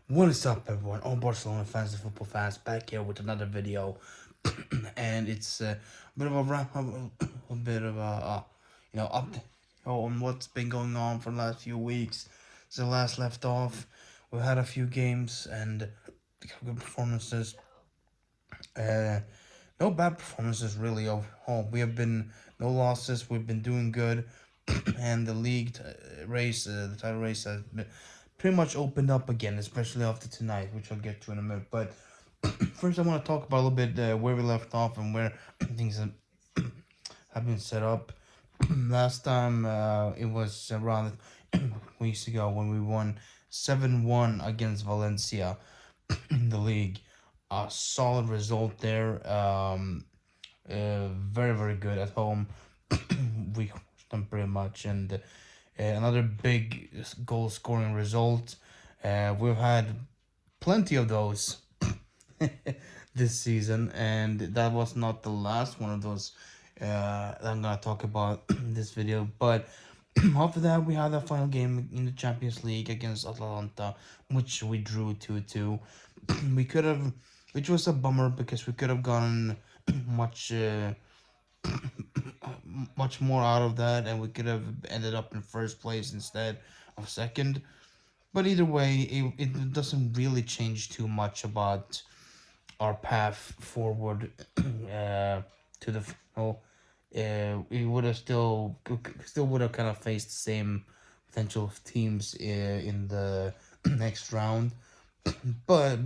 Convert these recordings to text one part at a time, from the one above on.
What is up, everyone? All Barcelona fans and football fans back here with another video, and it's a bit of a wrap up, a bit of a update on what's been going on for the last few weeks. So last left off, we had a few games and good performances. Uh, no bad performances really overall. We have been no losses. We've been doing good, and the league race, the title race has been pretty much opened up again, especially after tonight, which I'll get to in a minute. But first, I want to talk about a little bit where we left off and where things have been set up. Last time it was around weeks ago when we won 7-1 against Valencia in the league. A solid result there. Very, very good at home. We crushed them pretty much. And another big goal scoring result. We've had plenty of those this season, and that was not the last one of those that I'm gonna talk about in this video. But after that, we had a final game in the Champions League against Atalanta, which we drew 2-2. We could have, which was a bummer because we could have gotten much much more out of that, and we could have ended up in first place instead of second. But either way, it doesn't really change too much about our path forward to the final. We would have still would have kind of faced the same potential teams in the next round, but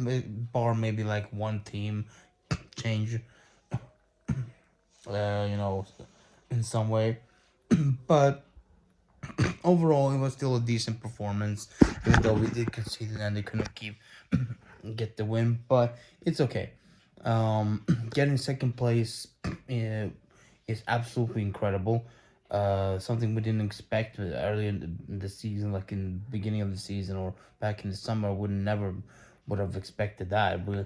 bar maybe like one team change, uh, in some way. But overall, it was still a decent performance, even though we did concede and they couldn't get the win. But it's okay. Getting second place is absolutely incredible. Something we didn't expect early in the season, like in the beginning of the season or back in the summer. Would never would have expected that. We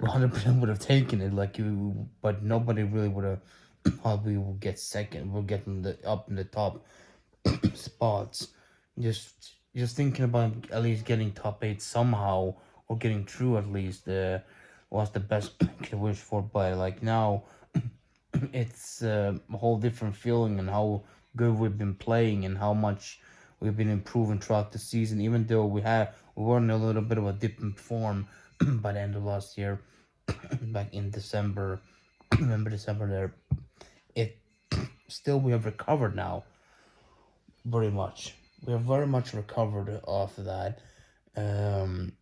100% would have taken it, but nobody really would have thought we will get second. We'll get up in the top spots. Just thinking about at least getting top 8 somehow, or getting through at least, was the best I could wish for. But like now, it's a whole different feeling, and how good we've been playing and how much we've been improving throughout the season. Even though we were in a little bit of a dip in form by the end of last year, back in December, November, December there, it still we have recovered now very much. We have very much recovered off of that, um,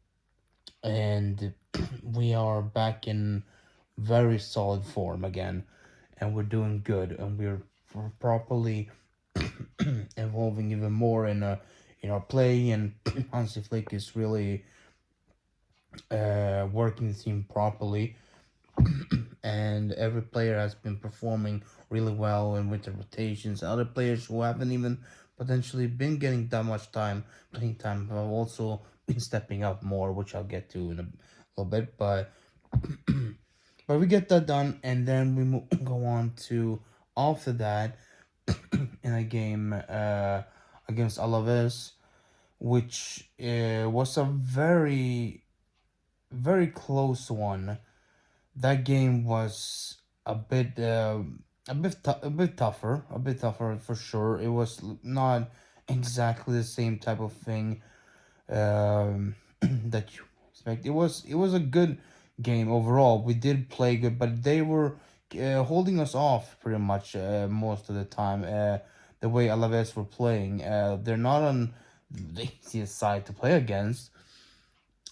and we are back in very solid form again, and we're doing good, and we're properly evolving even more in our play, and Hansi Flick is really working the team properly, and every player has been performing really well, and with the rotations, other players who haven't even potentially been getting that much playing time, have also been stepping up more, which I'll get to in a little bit. But we get that done, and then go on to after that in a game against Alaves, which was a very, very close one. That game was a bit tougher for sure. It was not exactly the same type of thing that you expect. It was a good game overall. We did play good, but they were holding us off pretty much most of the time. The way Alaves were playing, they're not on the easiest side to play against,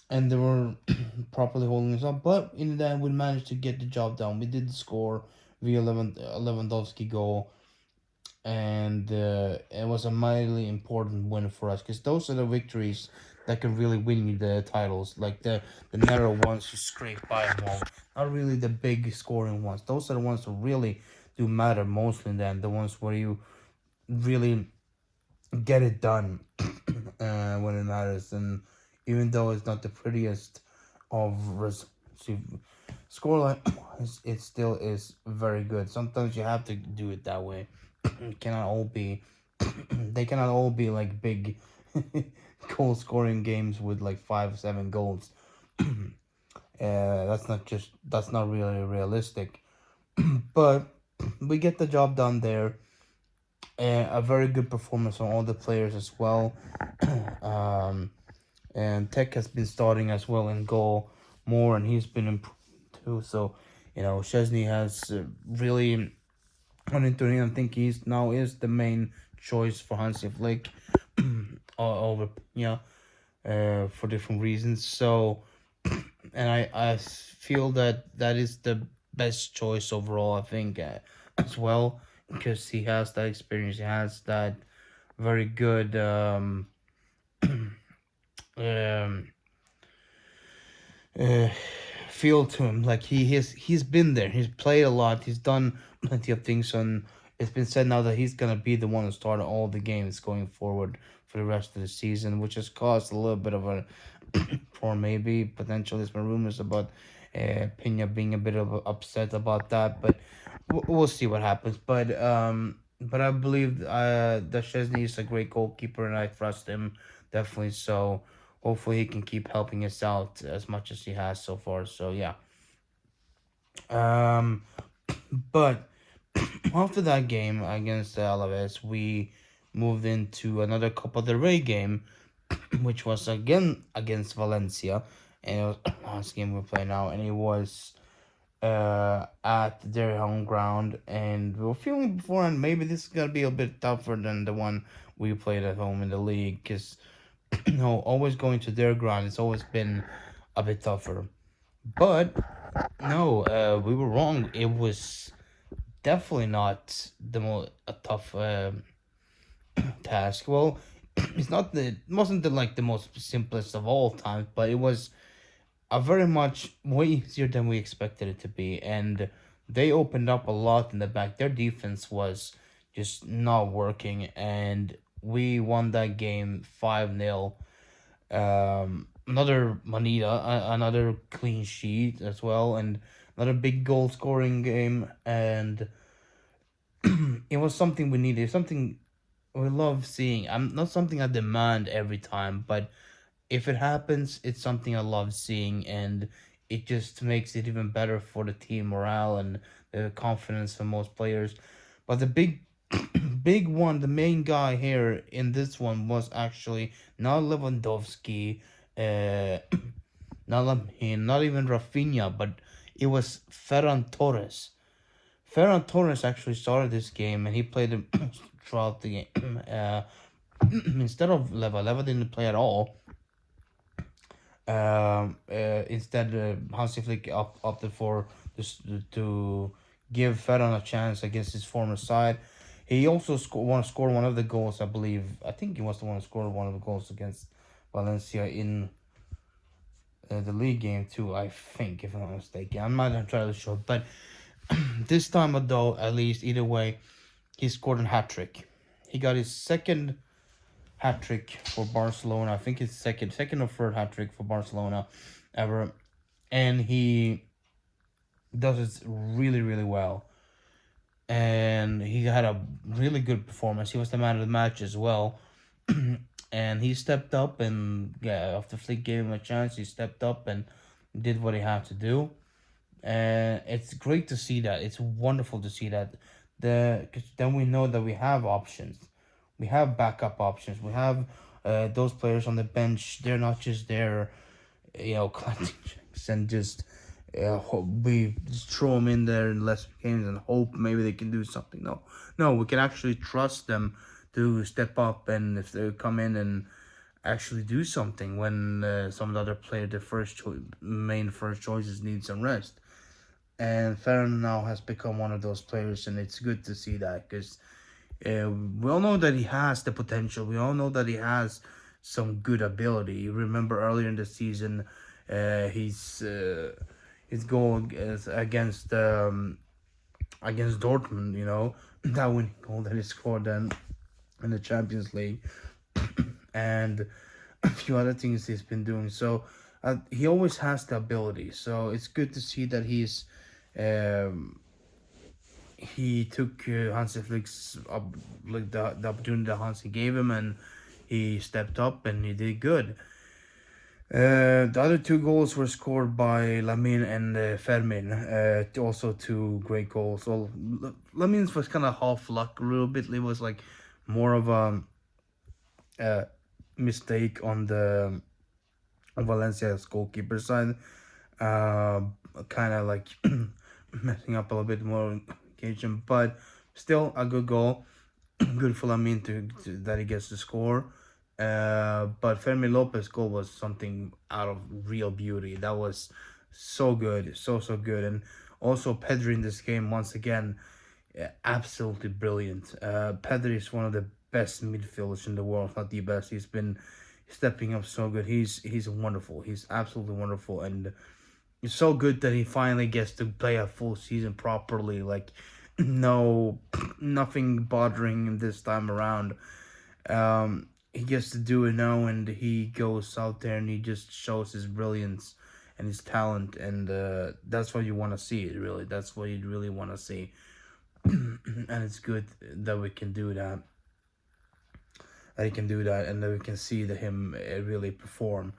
and they were properly holding us up. But in the end, we managed to get the job done. We did score via Lewandowski goal, and it was a mightily important win for us, because those are the victories that can really win you the titles, like the narrow ones you scrape by them all, not really the big scoring ones. Those are the ones that really do matter mostly, then the ones where you really get it done when it matters. And even though it's not the prettiest of results, scoreline, it still is very good. Sometimes you have to do it that way. It cannot all be they cannot all be like big goal scoring games with like 5, 7 goals. That's not really realistic. But we get the job done there. A very good performance from all the players as well. um, and Tech has been starting as well in goal more, and he's been improved too. So, Chesney has really on into him. I think he's now is the main choice for Hansi Flick over for different reasons. So, and I feel that that is the best choice overall. I think as well, because he has that experience. He has that very good um, uh, feel to him. Like he's been there. He's played a lot. He's done plenty of things. And it's been said now that he's gonna be the one to start all the games going forward for the rest of the season, which has caused a little bit of a or maybe potentially there's been rumors about Pena being a bit of upset about that, but we'll see what happens. But I believe that Chesney is a great goalkeeper, and I trust him definitely. So hopefully he can keep helping us out as much as he has so far. So yeah. Um, but after that game against Alaves, we moved into another Copa del Rey game, which was again against Valencia, and it was the last game we play now, and it was at their home ground, and we were feeling beforehand maybe this is gonna be a bit tougher than the one we played at home in the league, because always going to their ground, it's always been a bit tougher. But no, we were wrong. It was definitely not the most a tough task. Well, it wasn't the most simplest of all times, but it was a very much way easier than we expected it to be, and they opened up a lot in the back. Their defense was just not working, and we won that game 5-0. Another Manita, another clean sheet as well, and another big goal scoring game, and it was something we needed, something we love seeing. I'm not something I demand every time, but if it happens, it's something I love seeing, and it just makes it even better for the team morale and the confidence for most players. But the big, big one, the main guy here in this one was actually not Lewandowski, uh, not Lamine, not even Rafinha, but it was Ferran Torres. Ferran Torres actually started this game, and he played him throughout the game. Instead of Leva didn't play at all. Instead, Hansi Flick opted for this to give Ferran a chance against his former side. He also scored one of the goals, I believe. I think he was the one who scored one of the goals against Valencia in the league game too. I think, if I'm not mistaken, I'm not entirely sure. But this time, though, at least either way, he scored a hat trick. He got his second hat trick for Barcelona. I think it's second or third hat trick for Barcelona ever, and he does it really really well. And he had a really good performance. He was the man of the match as well, and he stepped up, and yeah, after Flick gave him a chance, he stepped up and did what he had to do. And it's great to see that. It's wonderful to see that. Cause then we know that we have options, we have backup options, we have those players on the bench. They're not just there, collecting checks and just we just throw them in there in less games and hope maybe they can do something. No, no, we can actually trust them to step up, and if they come in and actually do something when some of the other players, the main first choices, need some rest. And Ferran now has become one of those players, and it's good to see that, because we all know that he has the potential. We all know that he has some good ability. You remember earlier in the season, his goal against Dortmund. That winning goal that he scored then in the Champions League, and a few other things he's been doing. So he always has the ability. So it's good to see that um, he took Hansi Flick's the opportunity that Hansi gave him, and he stepped up and he did good. The other two goals were scored by Lamin and Fermin. Also two great goals. Well, Lamin's was kind of half luck a little bit. It was like more of a uh, mistake on the Valencia's goalkeeper side. Uh, Kind of like messing up a little bit more occasion, but still a good goal. Good for Lamin to that he gets to score. But Fermi Lopez goal was something out of real beauty. That was so good, so good, and also Pedri in this game once again, absolutely brilliant. Pedri is one of the best midfielders in the world, if not the best. He's been stepping up so good. He's wonderful. He's absolutely wonderful, and it's so good that he finally gets to play a full season properly. Like, no, nothing bothering him this time around. He gets to do it now, and he goes out there and he just shows his brilliance and his talent, and that's what you want to see. Really, that's what you really want to see, and it's good that we can do that. That he can do that, and that we can see that him really perform.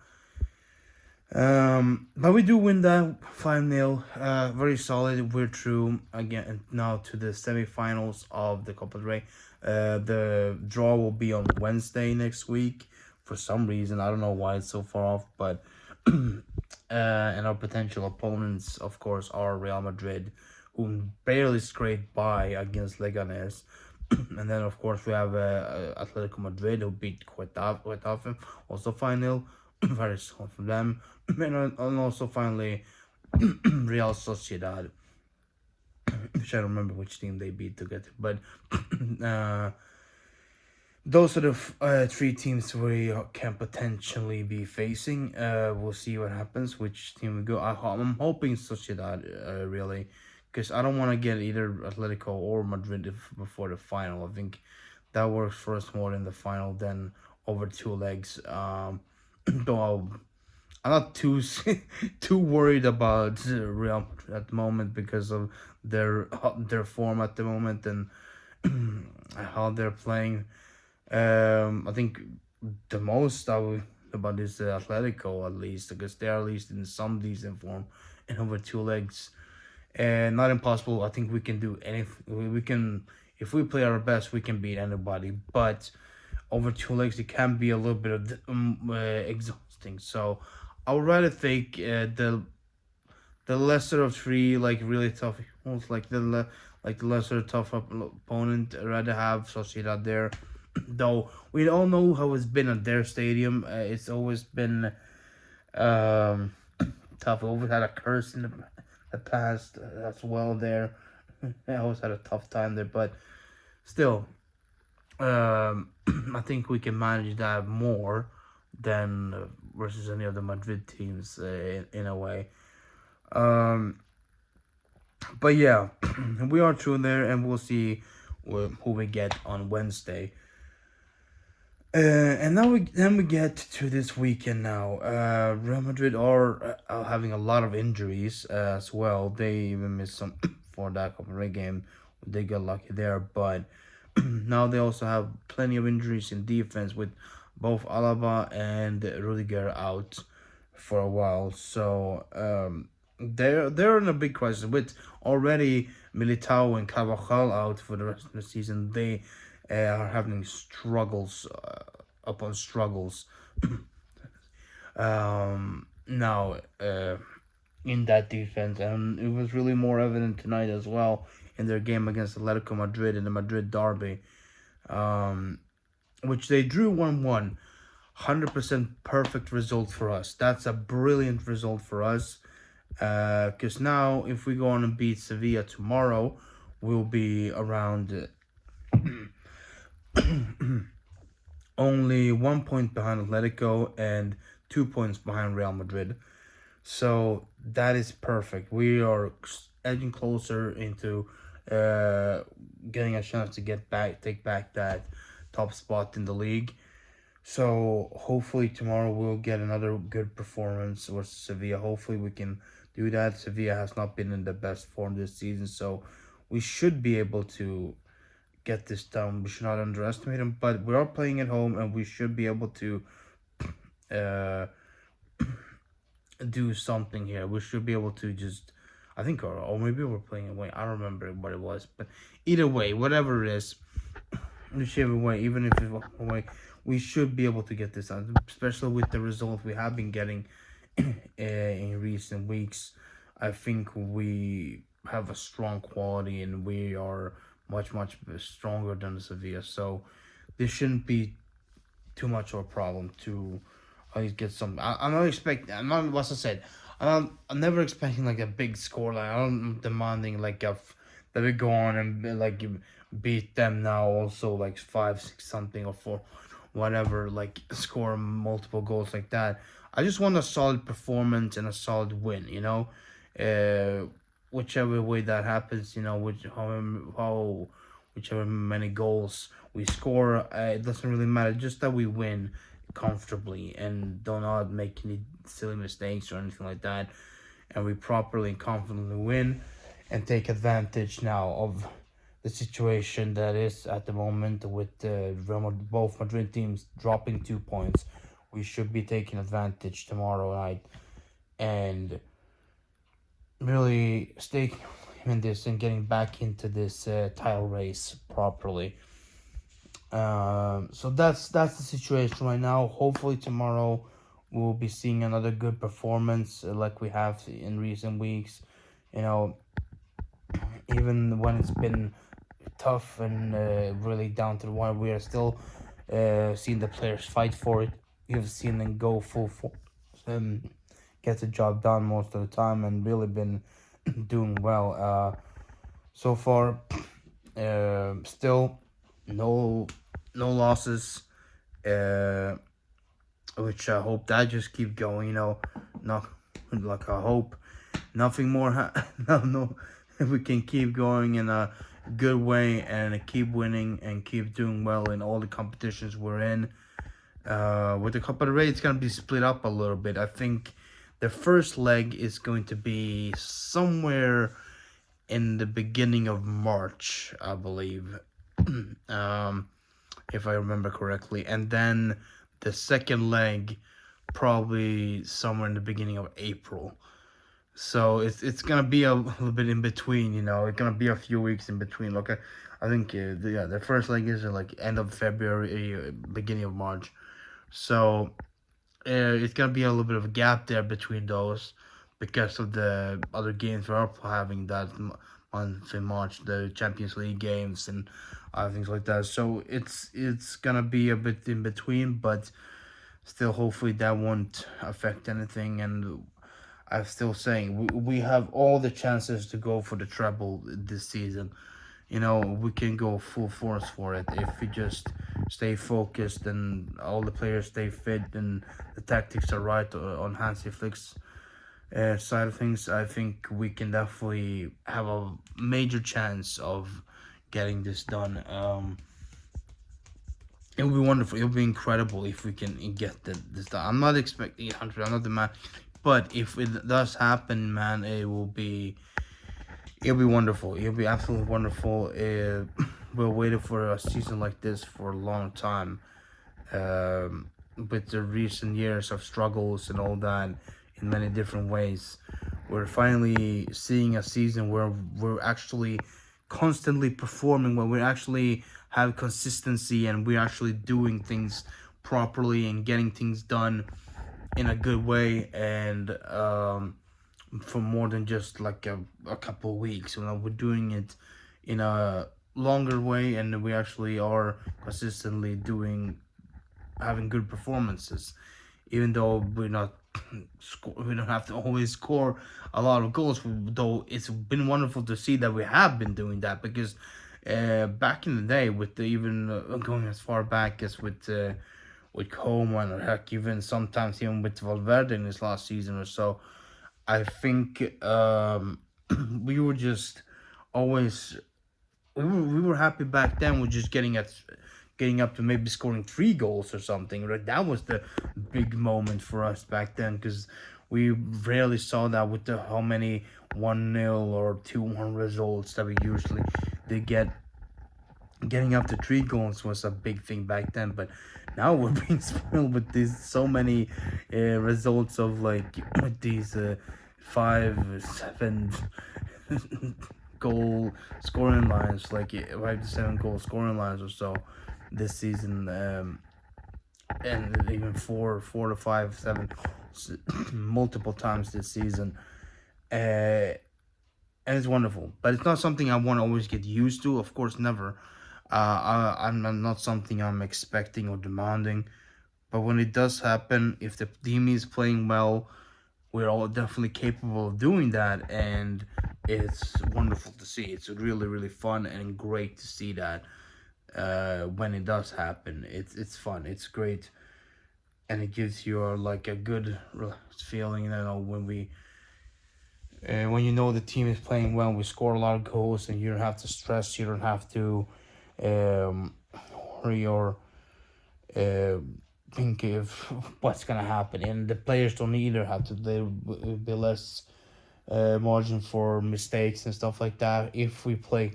But we do win that 5-0. Very solid. We're through again now to the semifinals of the Copa del Rey. The draw will be on Wednesday next week. For some reason, I don't know why it's so far off, but and our potential opponents, of course, are Real Madrid, who barely scraped by against Leganes. And then, of course, we have Atletico Madrid, who beat quite often, also 5-0. Very strong from them. And also, finally, Real Sociedad, which I don't remember which team they beat to get it. But those are the three teams we can potentially be facing. We'll see what happens, which team we go. I'm hoping Sociedad, really, because I don't want to get either Atletico or Madrid before the final. I think that works for us more in the final than over two legs. Though I'm not too too worried about Real Madrid at the moment because of their form at the moment and how they're playing. I think the most I would about is Atletico, at least, because they are at least in some decent form and over two legs. And not impossible. I think we can do anything. We can, if we play our best, we can beat anybody. But over two legs, it can be a little bit of exhausting. So I would rather take the lesser of three, like really tough, almost like like the lesser tough opponent. I'd rather have Sociedad there. Though we all know how it's been at their stadium. It's always been um, tough. We always had a curse in the past as well there. I always had a tough time there, but still, I think we can manage that more than versus any of the Madrid teams in a way. Um, but yeah, we are through there, and we'll see who we get on Wednesday. And now we get to this weekend now. Real Madrid are having a lot of injuries as well. They even missed some for that Copa del Rey game. They got lucky there, but now they also have plenty of injuries in defense with both Alaba and Rudiger out for a while. So they're in a big crisis with already Militao and Carvajal out for the rest of the season. They are having struggles upon struggles. Now in that defense, and it was really more evident tonight as well in their game against Atletico Madrid in the Madrid derby, which they drew 1-1. 100% perfect result for us. That's a brilliant result for us. Because now, if we go on and beat Sevilla tomorrow, we'll be around only 1 point behind Atletico and 2 points behind Real Madrid. So that is perfect. We are edging closer into getting a chance to take back that top spot in the league. So hopefully tomorrow we'll get another good performance versus Sevilla. Hopefully we can do that. Sevilla has not been in the best form this season, so we should be able to get this done. We should not underestimate them, but we are playing at home, and we should be able to uh, do something here. We should be able to just, I think, or maybe we're playing away. I don't remember what it was, but either way, whatever it is, whichever way, even if it's away, we should be able to get this done, especially with the results we have been getting in recent weeks. I think we have a strong quality, and we are much stronger than Sevilla. So this shouldn't be too much of a problem to at least get some. I'm not expecting. I'm not. What I said. I'm never expecting like a big score. Like I'm demanding like that we go on and like beat them now. Also like 5-6 something or 4, whatever. Like score multiple goals like that. I just want a solid performance and a solid win. Whichever way that happens. How whichever many goals we score, it doesn't really matter. Just that we win comfortably and do not make any silly mistakes or anything like that, and we properly and confidently win and take advantage now of the situation that is at the moment with both Madrid teams dropping 2 points. We should be taking advantage tomorrow night and really staking in this and getting back into this title race properly. So that's the situation right now. Hopefully tomorrow we'll be seeing another good performance like we have in recent weeks. You know, even when it's been tough and really down to the wire, we are still seeing the players fight for it. You've seen them go full force, get the job done most of the time, and really been doing well so far. Still no losses, uh, which I hope that just keep going. Not like I hope nothing more. No, if we can keep going in a good way and keep winning and keep doing well in all the competitions we're in. With the Copa del Rey, it's gonna be split up a little bit. I think the first leg is going to be somewhere in the beginning of March, I believe. If I remember correctly. And then the second leg probably somewhere in the beginning of April. So it's gonna be a little bit in between, It's gonna be a few weeks in between. Like I think the first leg is like end of February, beginning of March. So it's gonna be a little bit of a gap there between those because of the other games we're having that month in March, the Champions League games and things like that. So it's gonna be a bit in between, but still, hopefully that won't affect anything. And I'm still saying we have all the chances to go for the treble this season. We can go full force for it if we just stay focused and all the players stay fit and the tactics are right on Hansi Flick's side of things. I think we can definitely have a major chance of getting this done. It'll be wonderful. It'll be incredible if we can get this done. I'm not expecting 800. I'm not the man, but if it does happen, man, it'll be wonderful. It'll be absolutely wonderful. We're waiting for a season like this for a long time. With the recent years of struggles and all that in many different ways, we're finally seeing a season where we're actually constantly performing, where we actually have consistency and we're actually doing things properly and getting things done in a good way and for more than just like a couple of weeks. We're doing it in a longer way, and we actually are consistently having good performances, even though we don't have to always score a lot of goals. Though it's been wonderful to see that we have been doing that, because back in the day, with even going as far back as with Coleman, or heck, even sometimes even with Valverde in his last season or so, I think we were just always we were happy back then with just getting up to maybe scoring 3 goals or something. Right, that was the big moment for us back then, because we rarely saw that with how many 1-0 or 2-1 results that we usually did get Getting up to 3 goals was a big thing back then, but now we're being spoiled with these so many results of like these 5, 7 goal scoring lines, like 5 to 7 goal scoring lines or so this season, and even 4, 4 to 5, 7 multiple times this season. And it's wonderful, but it's not something I want to always get used to. Of course, never. I'm not something I'm expecting or demanding. But when it does happen, if the team is playing well, we're all definitely capable of doing that, and it's wonderful to see. It's really, really fun and great to see that when it does happen. It's fun. It's great, and it gives you like a good feeling. You know, when you know the team is playing well, we score a lot of goals, and you don't have to stress. You don't have to um, worry or uh, think of what's gonna happen, and the players don't either have to. There will be less margin for mistakes and stuff like that if we play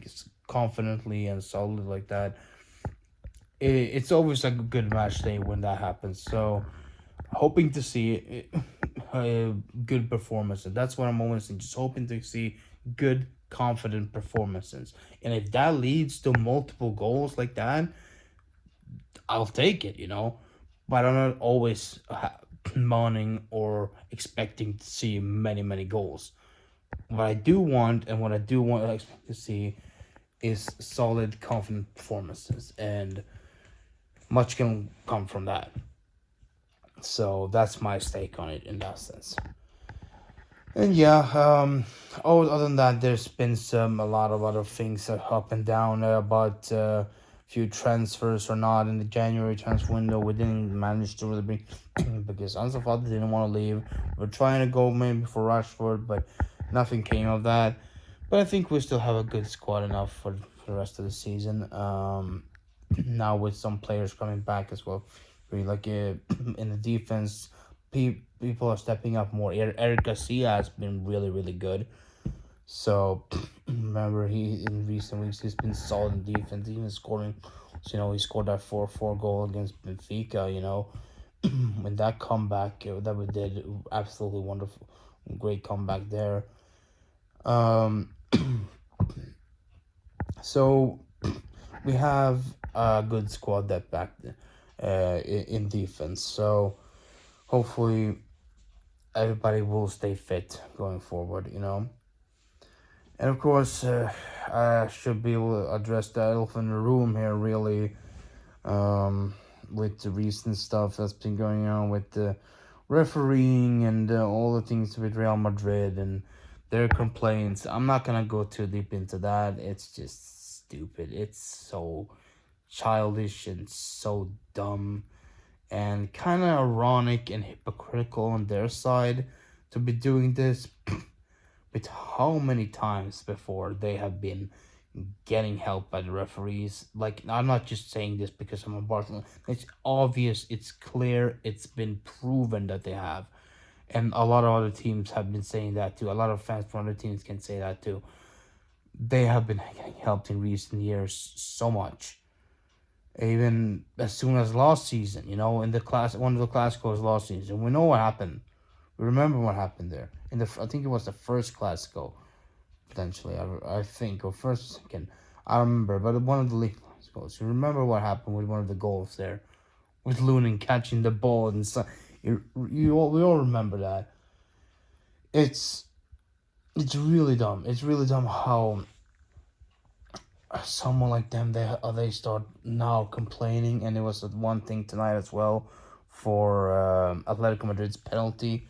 confidently and solid like that. It's always a good match day when that happens. So hoping to see good performances. That's what I'm always saying. Just hoping to see good, confident performances. And if that leads to multiple goals like that, I'll take it, you know. But I'm not always mourning or expecting to see many, many goals. What I do want and what I do want I expect to see is solid, confident performances. And much can come from that. So that's my stake on it in that sense. And yeah, oh, other than that, there's been a lot of other things up and down about few transfers or not in the January transfer window. We didn't manage to really bring because Ansu Fati didn't want to leave. We're trying to go maybe for Rashford, but nothing came of that. But I think we still have a good squad enough for the rest of the season. Now with some players coming back as well, really like in the defense, people are stepping up more. Eric Garcia has been really, really good. So remember, he in recent weeks he's been solid in defense, even scoring. So, he scored that 4-4 goal against Benfica. When that comeback that we did, absolutely wonderful, great comeback there. Um, so we have a good squad that back in defense. So hopefully everybody will stay fit going forward. And of course, I should be able to address the elephant in the room here, really, um, with the recent stuff that's been going on with the refereeing and all the things with Real Madrid and their complaints. I'm not gonna go too deep into that. It's just stupid. It's so childish and so dumb and kind of ironic and hypocritical on their side to be doing this with how many times before they have been getting help by the referees. Like, I'm not just saying this because I'm a Barcelona. It's obvious, it's clear, it's been proven that they have. And a lot of other teams have been saying that too. A lot of fans from other teams can say that too. They have been getting helped in recent years so much. Even as soon as last season, in the class, one of the Clásicos last season, we know what happened. We remember what happened there. I think it was the first Clásico, potentially. I think, or first, or second. I don't remember, but one of the league Clásicos. You remember what happened with one of the goals there, with Lunin catching the ball and so. We all remember that. It's it's really dumb. It's really dumb how someone like them they start now complaining, and it was one thing tonight as well for Atletico Madrid's penalty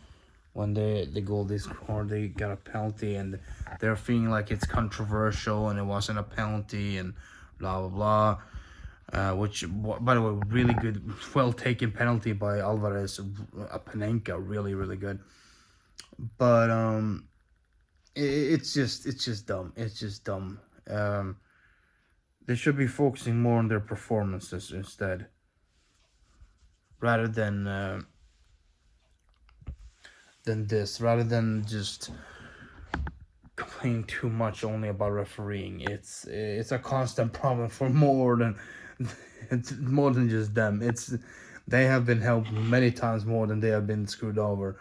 when the goal they scored, they got a penalty, and they're feeling like it's controversial and it wasn't a penalty and blah blah blah. Which, by the way, really good, well taken penalty by Alvarez, a Panenka, really really good. But it's just dumb. It's just dumb. They should be focusing more on their performances instead, rather than this, rather than just complain too much only about refereeing. It's a constant problem for more than it's more than just them. They have been helped many times more than they have been screwed over,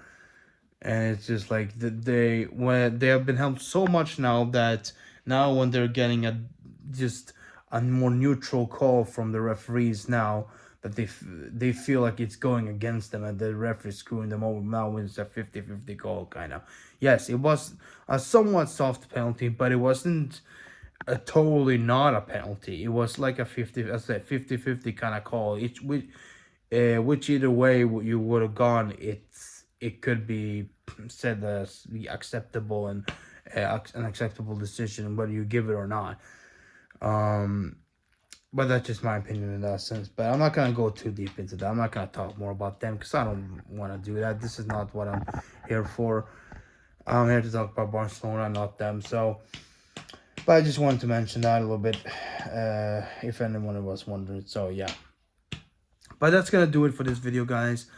and it's just like when they have been helped so much now that now when they're getting just a more neutral call from the referees now, that they feel like it's going against them and the referee screwing them over now when it's a 50-50 call kind of. Yes, it was a somewhat soft penalty, but it wasn't a totally not a penalty. It was like a 50-50 kind of call. Which either way you would have gone, it could be said as the acceptable and an acceptable decision whether you give it or not. But that's just my opinion in that sense. But I'm not gonna go too deep into that. I'm not gonna talk more about them because I don't want to do that. This is not what I'm here for. I'm here to talk about Barcelona, not them. So, but I just wanted to mention that a little bit, if anyone was wondering. So yeah. But that's gonna do it for this video, guys.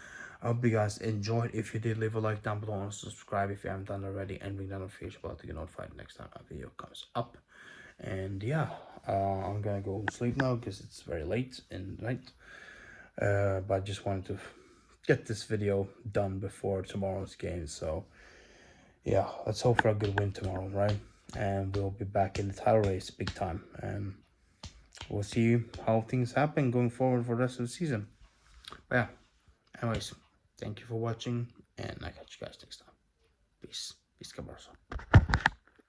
I hope you guys enjoyed. If you did, leave a like down below and subscribe if you haven't done already, and ring that notification bell to get notified next time a video comes up. And yeah, I'm gonna go sleep now because it's very late in the night. But I just wanted to get this video done before tomorrow's game. So yeah, let's hope for a good win tomorrow, right? And we'll be back in the title race big time. And we'll see how things happen going forward for the rest of the season. But yeah, anyways, thank you for watching, and I'll catch you guys next time. Peace. Peace, Barca.